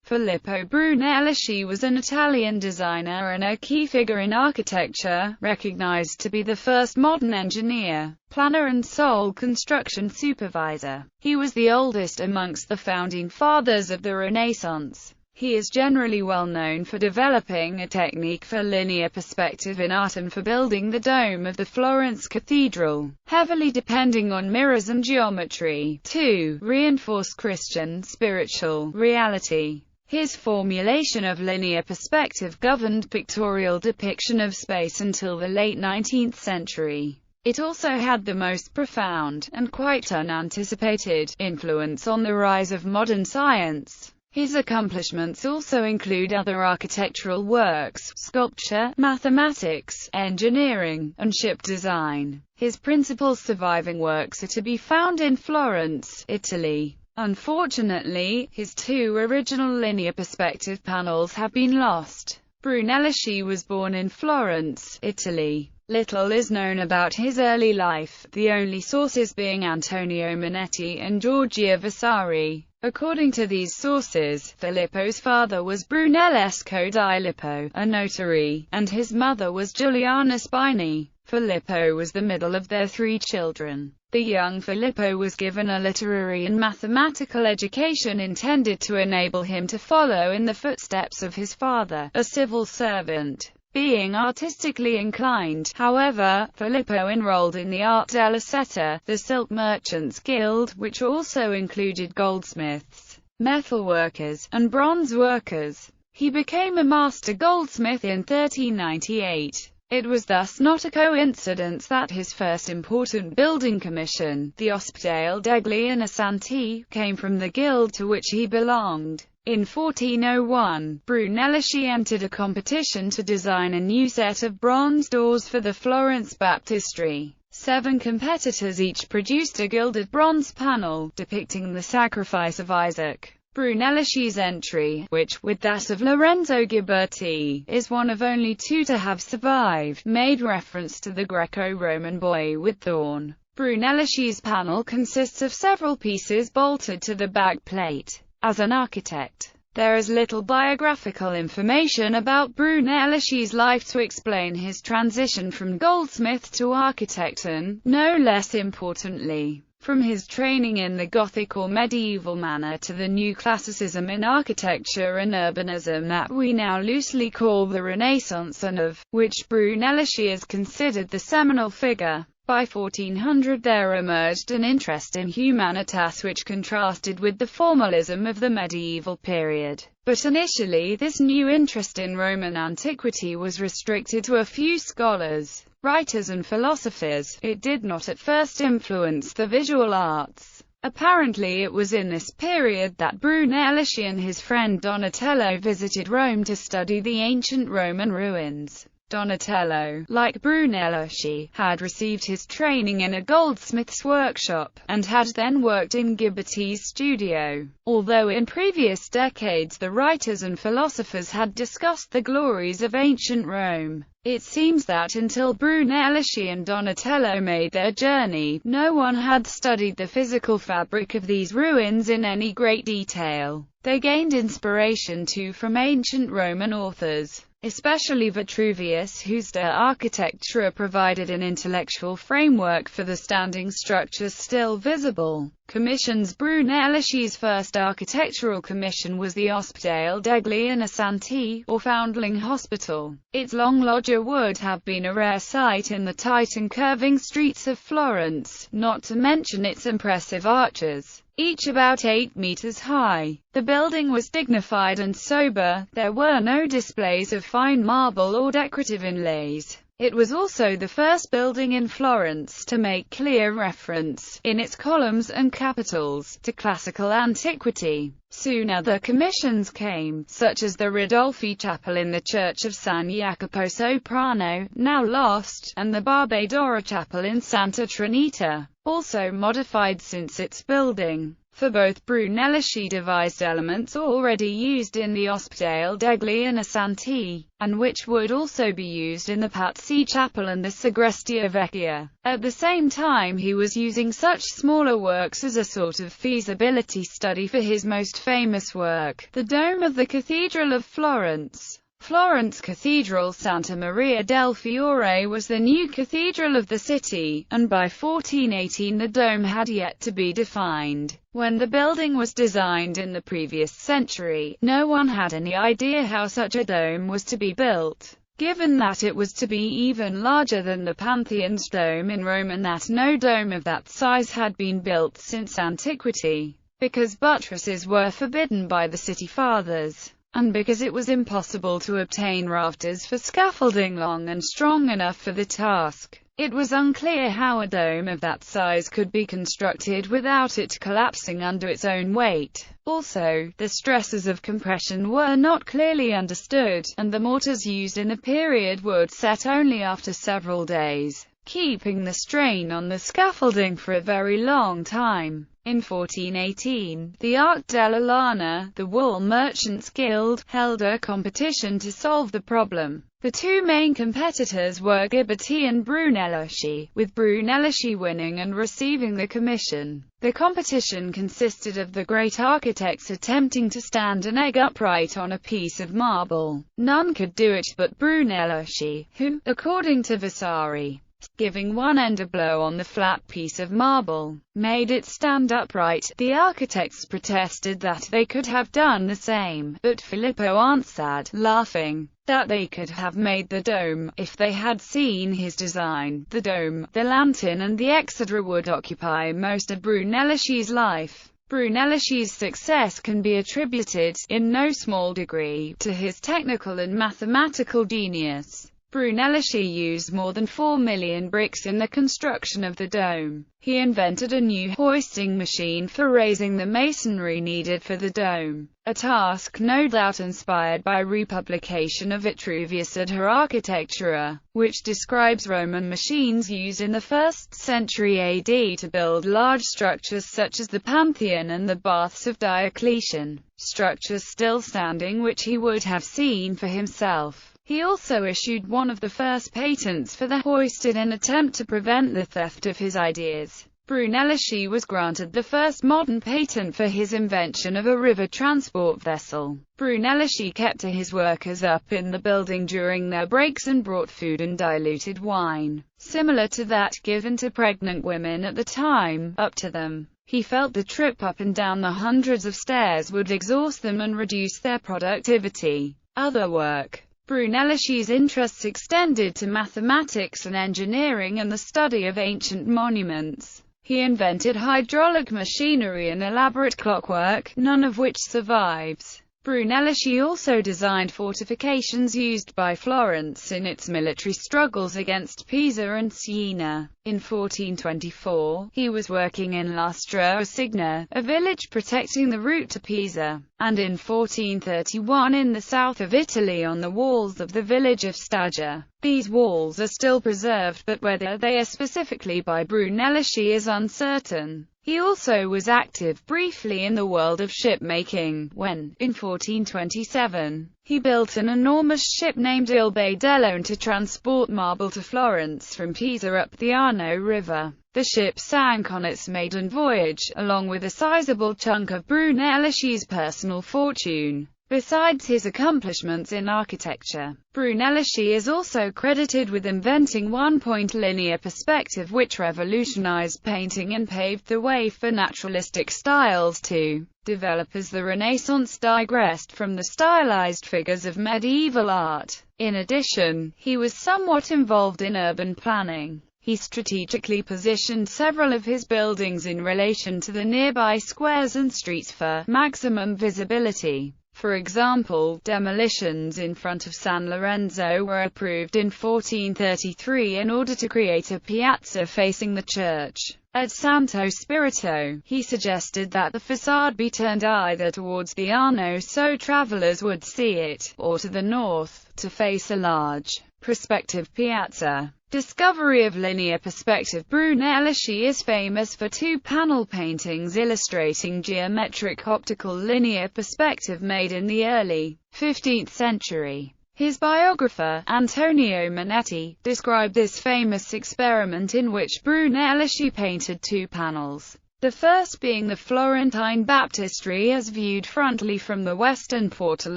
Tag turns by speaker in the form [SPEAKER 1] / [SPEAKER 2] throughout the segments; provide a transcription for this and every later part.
[SPEAKER 1] Filippo Brunelleschi was an Italian designer and a key figure in architecture, recognized to be the first modern engineer, planner and sole construction supervisor. He was the oldest amongst the founding fathers of the Renaissance. He is generally well known for developing a technique for linear perspective in art and for building the dome of the Florence Cathedral, heavily depending on mirrors and geometry, to reinforce Christian spiritual reality. His formulation of linear perspective governed pictorial depiction of space until the late 19th century. It also had the most profound, and quite unanticipated, influence on the rise of modern science. His accomplishments also include other architectural works, sculpture, mathematics, engineering, and ship design. His principal surviving works are to be found in Florence, Italy. Unfortunately, his two original linear perspective panels have been lost. Brunelleschi was born in Florence, Italy. Little is known about his early life, the only sources being Antonio Minetti and Giorgio Vasari. According to these sources, Filippo's father was Brunellesco di Lippo, a notary, and his mother was Giuliana Spini. Filippo was the middle of their three children. The young Filippo was given a literary and mathematical education intended to enable him to follow in the footsteps of his father, a civil servant. Being artistically inclined, however, Filippo enrolled in the Art della Seta, the silk merchants' guild, which also included goldsmiths, metalworkers, and bronze workers. He became a master goldsmith in 1398. It was thus not a coincidence that his first important building commission, the Ospedale degli Innocenti, came from the guild to which he belonged. In 1401, Brunelleschi entered a competition to design a new set of bronze doors for the Florence baptistry. 7 competitors each produced a gilded bronze panel, depicting the sacrifice of Isaac. Brunelleschi's entry, which, with that of Lorenzo Ghiberti, is one of only 2 to have survived, made reference to the Greco-Roman boy with thorn. Brunelleschi's panel consists of several pieces bolted to the backplate. As an architect, there is little biographical information about Brunelleschi's life to explain his transition from goldsmith to architect and, no less importantly, from his training in the Gothic or medieval manner to the new classicism in architecture and urbanism that we now loosely call the Renaissance and of which Brunelleschi is considered the seminal figure. By 1400 there emerged an interest in humanitas which contrasted with the formalism of the medieval period. But initially this new interest in Roman antiquity was restricted to a few scholars, writers and philosophers. It did not at first influence the visual arts. Apparently it was in this period that Brunelleschi and his friend Donatello visited Rome to study the ancient Roman ruins. Donatello, like Brunelleschi, had received his training in a goldsmith's workshop, and had then worked in Ghiberti's studio. Although in previous decades the writers and philosophers had discussed the glories of ancient Rome, it seems that until Brunelleschi and Donatello made their journey, no one had studied the physical fabric of these ruins in any great detail. They gained inspiration too from ancient Roman authors, especially Vitruvius, whose De Architectura provided an intellectual framework for the standing structures still visible. Commissions. Brunelleschi's first architectural commission was the Ospedale degli Innocenti, or Foundling Hospital. Its long loggia would have been a rare sight in the tight and curving streets of Florence, not to mention its impressive arches, each about 8 meters high. The building was dignified and sober. There were no displays of fine marble or decorative inlays. It was also the first building in Florence to make clear reference, in its columns and capitals, to classical antiquity. Soon other commissions came, such as the Ridolfi Chapel in the Church of San Jacopo Soprano, now lost, and the Barbadora Chapel in Santa Trinita, also modified since its building. For both, Brunelleschi devised elements already used in the Ospedale degli Innocenti, and which would also be used in the Pazzi Chapel and the Sagrestia Vecchia. At the same time, he was using such smaller works as a sort of feasibility study for his most famous work, the dome of the Cathedral of Florence. Florence Cathedral Santa Maria del Fiore was the new cathedral of the city, and by 1418 the dome had yet to be defined. When the building was designed in the previous century, no one had any idea how such a dome was to be built, given that it was to be even larger than the Pantheon's dome in Rome and that no dome of that size had been built since antiquity, because buttresses were forbidden by the city fathers, and because it was impossible to obtain rafters for scaffolding long and strong enough for the task. It was unclear how a dome of that size could be constructed without it collapsing under its own weight. Also, the stresses of compression were not clearly understood, and the mortars used in the period would set only after several days, keeping the strain on the scaffolding for a very long time. In 1418, the Arc della Lana, the Wool Merchants Guild, held a competition to solve the problem. The two main competitors were Ghiberti and Brunelleschi, with Brunelleschi winning and receiving the commission. The competition consisted of the great architects attempting to stand an egg upright on a piece of marble. None could do it but Brunelleschi, who, according to Vasari, giving one end a blow on the flat piece of marble, made it stand upright. The architects protested that they could have done the same, but Filippo answered, laughing, that they could have made the dome, if they had seen his design. The dome, the lantern and the exedra would occupy most of Brunelleschi's life. Brunelleschi's success can be attributed, in no small degree, to his technical and mathematical genius. Brunelleschi used more than 4 million bricks in the construction of the dome. He invented a new hoisting machine for raising the masonry needed for the dome, a task no doubt inspired by republication of Vitruvius Ad Her Architectura, which describes Roman machines used in the 1st century AD to build large structures such as the Pantheon and the Baths of Diocletian, structures still standing which he would have seen for himself. He also issued one of the first patents for the hoist in an attempt to prevent the theft of his ideas. Brunelleschi was granted the first modern patent for his invention of a river transport vessel. Brunelleschi kept his workers up in the building during their breaks and brought food and diluted wine, similar to that given to pregnant women at the time, up to them. He felt the trip up and down the hundreds of stairs would exhaust them and reduce their productivity. Other work. Brunelleschi's interests extended to mathematics and engineering and the study of ancient monuments. He invented hydraulic machinery and elaborate clockwork, none of which survives. Brunelleschi also designed fortifications used by Florence in its military struggles against Pisa and Siena. In 1424, he was working in Lastra or Signa, a village protecting the route to Pisa, and in 1431 in the south of Italy on the walls of the village of Staggia. These walls are still preserved, but whether they are specifically by Brunelleschi is uncertain. He also was active briefly in the world of shipmaking, when, in 1427, he built an enormous ship named Il Badelone to transport marble to Florence from Pisa up the Arno River. The ship sank on its maiden voyage, along with a sizable chunk of Brunelleschi's personal fortune. Besides his accomplishments in architecture, Brunelleschi is also credited with inventing one-point linear perspective, which revolutionized painting and paved the way for naturalistic styles to develop as the Renaissance digressed from the stylized figures of medieval art. In addition, he was somewhat involved in urban planning. He strategically positioned several of his buildings in relation to the nearby squares and streets for maximum visibility. For example, demolitions in front of San Lorenzo were approved in 1433 in order to create a piazza facing the church. At Santo Spirito, he suggested that the facade be turned either towards the Arno so travelers would see it, or to the north, to face a large, prospective piazza. Discovery of linear perspective. Brunelleschi is famous for two-panel paintings illustrating geometric optical linear perspective made in the early 15th century. His biographer, Antonio Manetti, described this famous experiment in which Brunelleschi painted two panels. The first being the Florentine baptistry as viewed frontally from the western portal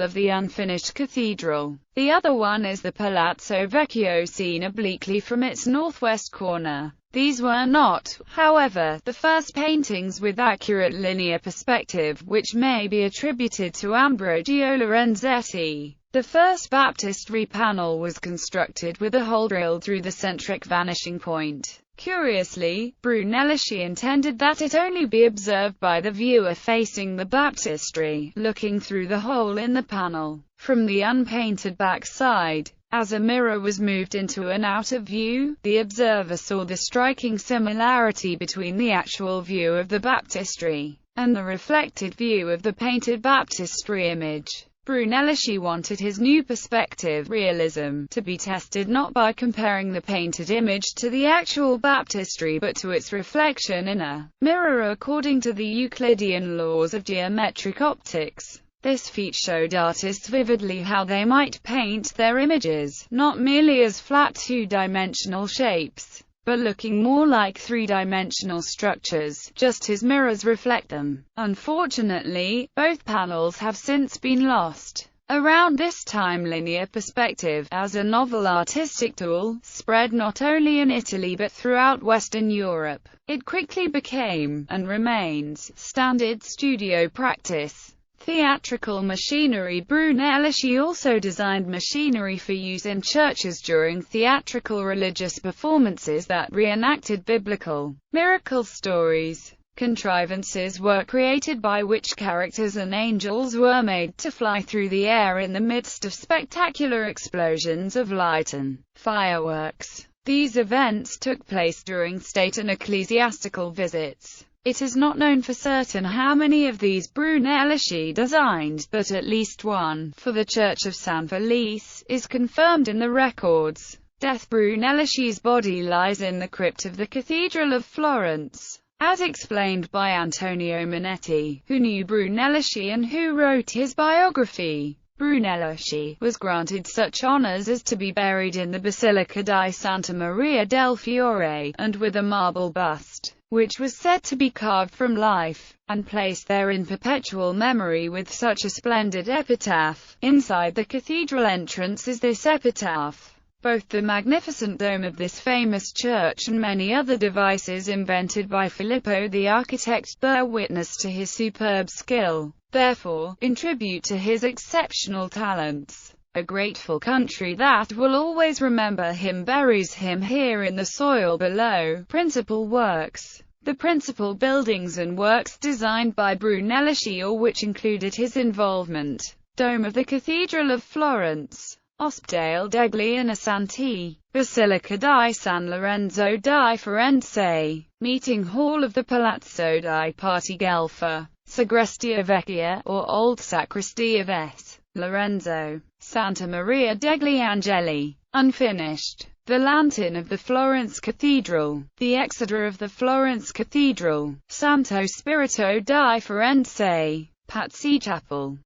[SPEAKER 1] of the unfinished cathedral. The other one is the Palazzo Vecchio seen obliquely from its northwest corner. These were not, however, the first paintings with accurate linear perspective, which may be attributed to Ambrogio Lorenzetti. The first baptistry panel was constructed with a hole drilled through the centric vanishing point. Curiously, Brunelleschi intended that it only be observed by the viewer facing the baptistry, looking through the hole in the panel. From the unpainted back side, as a mirror was moved into and out of view, the observer saw the striking similarity between the actual view of the baptistry and the reflected view of the painted baptistry image. Brunelleschi wanted his new perspective, realism, to be tested not by comparing the painted image to the actual baptistry but to its reflection in a mirror according to the Euclidean laws of geometric optics. This feat showed artists vividly how they might paint their images, not merely as flat two-dimensional shapes, but looking more like three-dimensional structures, just as mirrors reflect them. Unfortunately, both panels have since been lost. Around this time linear perspective, as a novel artistic tool, spread not only in Italy but throughout Western Europe. It quickly became, and remains, standard studio practice. Theatrical machinery. Brunelleschi also designed machinery for use in churches during theatrical religious performances that reenacted biblical miracle stories. Contrivances were created by which characters and angels were made to fly through the air in the midst of spectacular explosions of light and fireworks. These events took place during state and ecclesiastical visits. It is not known for certain how many of these Brunelleschi designed, but at least one, for the Church of San Felice, is confirmed in the records. Death. Brunelleschi's body lies in the crypt of the Cathedral of Florence. As explained by Antonio Manetti, who knew Brunelleschi and who wrote his biography, Brunelleschi was granted such honors as to be buried in the Basilica di Santa Maria del Fiore, and with a marble bust, which was said to be carved from life, and placed there in perpetual memory with such a splendid epitaph. Inside the cathedral entrance is this epitaph. Both the magnificent dome of this famous church and many other devices invented by Filippo the architect bear witness to his superb skill. Therefore, in tribute to his exceptional talents, a grateful country that will always remember him buries him here in the soil below. Principal works. The principal buildings and works designed by Brunelleschi, or which included his involvement: Dome of the Cathedral of Florence, Ospedale degli Innocenti, Basilica di San Lorenzo di Firenze, Meeting Hall of the Palazzo di Partigelfa, Sagrestia Vecchia, or Old Sacristy of S. Lorenzo, Santa Maria degli Angeli, unfinished. The Lantern of the Florence Cathedral, the Exeter of the Florence Cathedral, Santo Spirito di Firenze, Pazzi Chapel,